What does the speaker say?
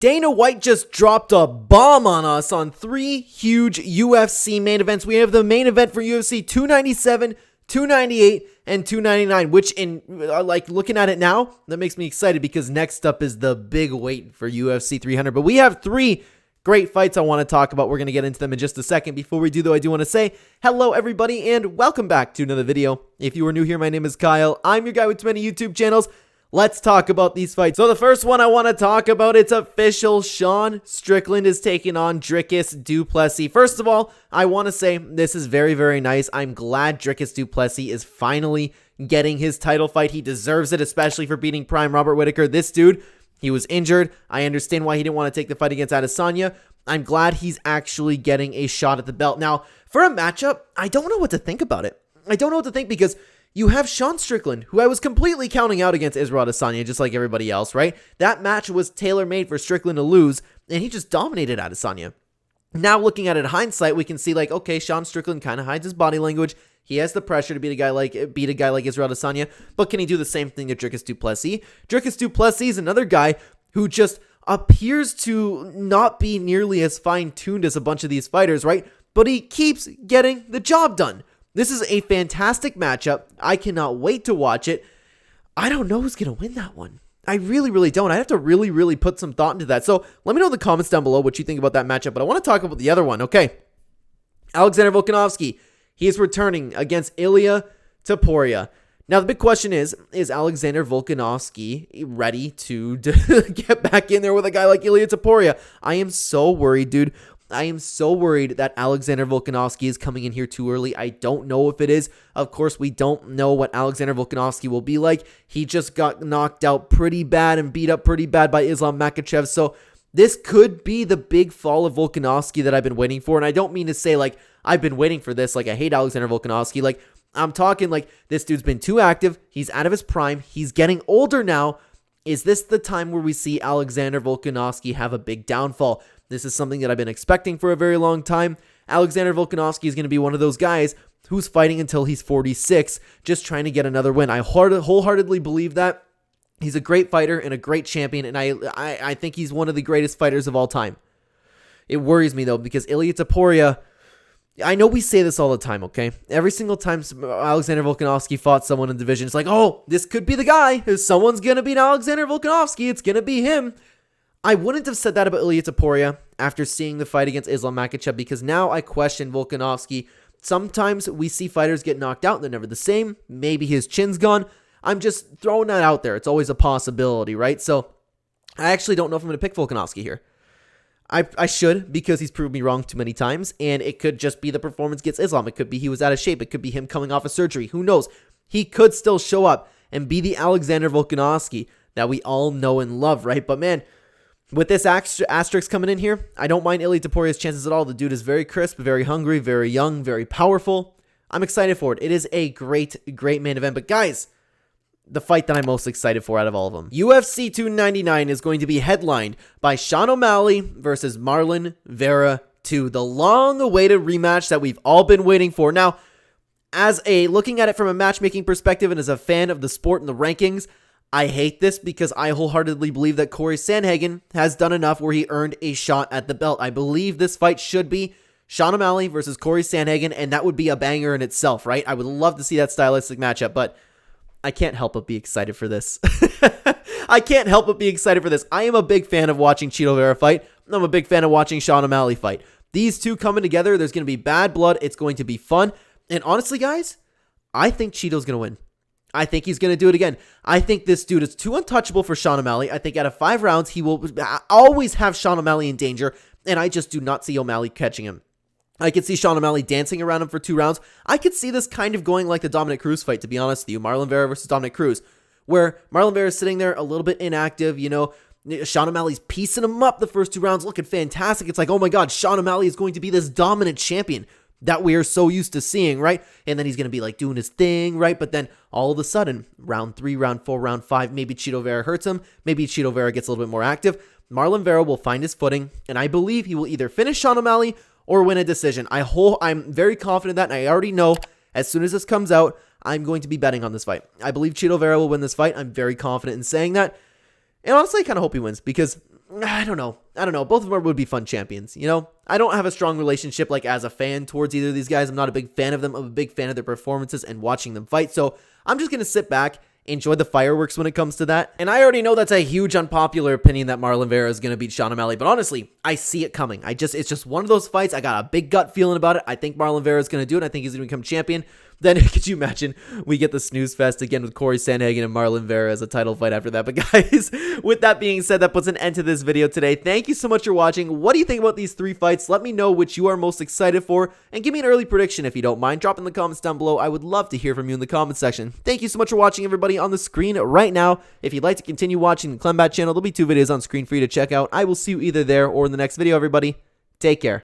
Dana White just dropped a bomb on us on 3 huge UFC main events. We have the main event for UFC 297, 298, and 299, which in looking at it now, that makes me excited because next up is the big weight for UFC 300. But we have 3 great fights I want to talk about. We're going to get into them in just a second. Before we do, though, I do want to say hello, everybody, and welcome back to another video. If you are new here, my name is Kyle. I'm your guy with too many YouTube channels. Let's talk about these fights. So the first one I want to talk about, it's official. Sean Strickland is taking on Dricus du Plessis. First of all, I want to say this is very, very nice. I'm glad Dricus du Plessis is finally getting his title fight. He deserves it, especially for beating Prime Robert Whittaker. This dude, he was injured. I understand why he didn't want to take the fight against Adesanya. I'm glad he's actually getting a shot at the belt. Now, for a matchup, I don't know what to think about it. I don't know what to think because you have Sean Strickland, who I was completely counting out against Israel Adesanya, just like everybody else, right? That match was tailor-made for Strickland to lose, and he just dominated Adesanya. Now, looking at it in hindsight, we can see, like, okay, Sean Strickland kind of hides his body language. He has the pressure to beat a guy like Israel Adesanya, but can he do the same thing to Dricus du Plessis? Dricus du Plessis is another guy who just appears to not be nearly as fine-tuned as a bunch of these fighters, right? But he keeps getting the job done. This is a fantastic matchup. I cannot wait to watch it. I don't know who's going to win that one. I really, really don't. I have to really, really put some thought into that. So let me know in the comments down below what you think about that matchup. But I want to talk about the other one, okay? Alexander Volkanovski. He is returning against Ilia Topuria. Now, the big question is Alexander Volkanovski ready to get back in there with a guy like Ilia Topuria? I am so worried, dude. I am so worried that Alexander Volkanovski is coming in here too early. I don't know if it is. Of course, we don't know what Alexander Volkanovski will be like. He just got knocked out pretty bad and beat up pretty bad by Islam Makhachev. So this could be the big fall of Volkanovski that I've been waiting for. And I don't mean to say like I've been waiting for this. Like I hate Alexander Volkanovski. Like I'm talking like this dude's been too active. He's out of his prime. He's getting older now. Is this the time where we see Alexander Volkanovski have a big downfall? This is something that I've been expecting for a very long time. Alexander Volkanovski is going to be one of those guys who's fighting until he's 46, just trying to get another win. I wholeheartedly believe that. He's a great fighter and a great champion, and I think he's one of the greatest fighters of all time. It worries me, though, because Ilia Topuria, I know we say this all the time, okay? Every single time Alexander Volkanovski fought someone in the division, it's like, oh, this could be the guy. If someone's going to beat Alexander Volkanovski, it's going to be him. I wouldn't have said that about Ilia Topuria after seeing the fight against Islam Makhachev because now I question Volkanovski. Sometimes we see fighters get knocked out and they're never the same. Maybe his chin's gone. I'm just throwing that out there. It's always a possibility, right? So I actually don't know if I'm going to pick Volkanovski here. I should because he's proved me wrong too many times, and it could just be the performance against Islam. It could be he was out of shape. It could be him coming off of surgery. Who knows? He could still show up and be the Alexander Volkanovski that we all know and love, right? But man, with this asterisk coming in here, I don't mind Ilia Topuria's chances at all. The dude is very crisp, very hungry, very young, very powerful. I'm excited for it. It is a great, great main event. But guys, the fight that I'm most excited for out of all of them. UFC 299 is going to be headlined by Sean O'Malley versus Marlon Vera 2. The long-awaited rematch that we've all been waiting for. Now, looking at it from a matchmaking perspective and as a fan of the sport and the rankings, I hate this because I wholeheartedly believe that Corey Sandhagen has done enough where he earned a shot at the belt. I believe this fight should be Sean O'Malley versus Corey Sandhagen, and that would be a banger in itself, right? I would love to see that stylistic matchup, but I can't help but be excited for this. I can't help but be excited for this. I am a big fan of watching Chito Vera fight. I'm a big fan of watching Sean O'Malley fight. These two coming together, there's going to be bad blood. It's going to be fun. And honestly, guys, I think Chito's going to win. I think he's going to do it again. I think this dude is too untouchable for Sean O'Malley. I think out of 5 rounds, he will always have Sean O'Malley in danger, and I just do not see O'Malley catching him. I could see Sean O'Malley dancing around him for 2 rounds. I could see this kind of going like the Dominic Cruz fight, to be honest with you. Marlon Vera versus Dominic Cruz, where Marlon Vera is sitting there a little bit inactive, you know. Sean O'Malley's piecing him up the first 2 rounds, looking fantastic. It's like, oh my God, Sean O'Malley is going to be this dominant champion that we are so used to seeing, right? And then he's going to be like doing his thing, right? But then all of a sudden, round 3, round 4, round 5, maybe Chito Vera hurts him. Maybe Chito Vera gets a little bit more active. Marlon Vera will find his footing, and I believe he will either finish Sean O'Malley or win a decision. I'm very confident in that, and I already know as soon as this comes out, I'm going to be betting on this fight. I believe Chito Vera will win this fight. I'm very confident in saying that. And honestly, I kind of hope he wins because I don't know. Both of them would be fun champions, you know? I don't have a strong relationship, like, as a fan towards either of these guys. I'm not a big fan of them. I'm a big fan of their performances and watching them fight. So I'm just going to sit back, enjoy the fireworks when it comes to that. And I already know that's a huge unpopular opinion that Marlon Vera is going to beat Sean O'Malley. But honestly, I see it coming. It's just one of those fights. I got a big gut feeling about it. I think Marlon Vera is going to do it. I think he's going to become champion. Then could you imagine we get the snooze fest again with Corey Sandhagen and Marlon Vera as a title fight after that? But guys, with that being said, that puts an end to this video today. Thank you so much for watching. What do you think about these 3 fights? Let me know which you are most excited for, and give me an early prediction if you don't mind. Drop in the comments down below. I would love to hear from you in the comments section. Thank you so much for watching, everybody, on the screen right now. If you'd like to continue watching the Clenbat channel, there'll be 2 videos on screen for you to check out. I will see you either there or in the next video, everybody. Take care.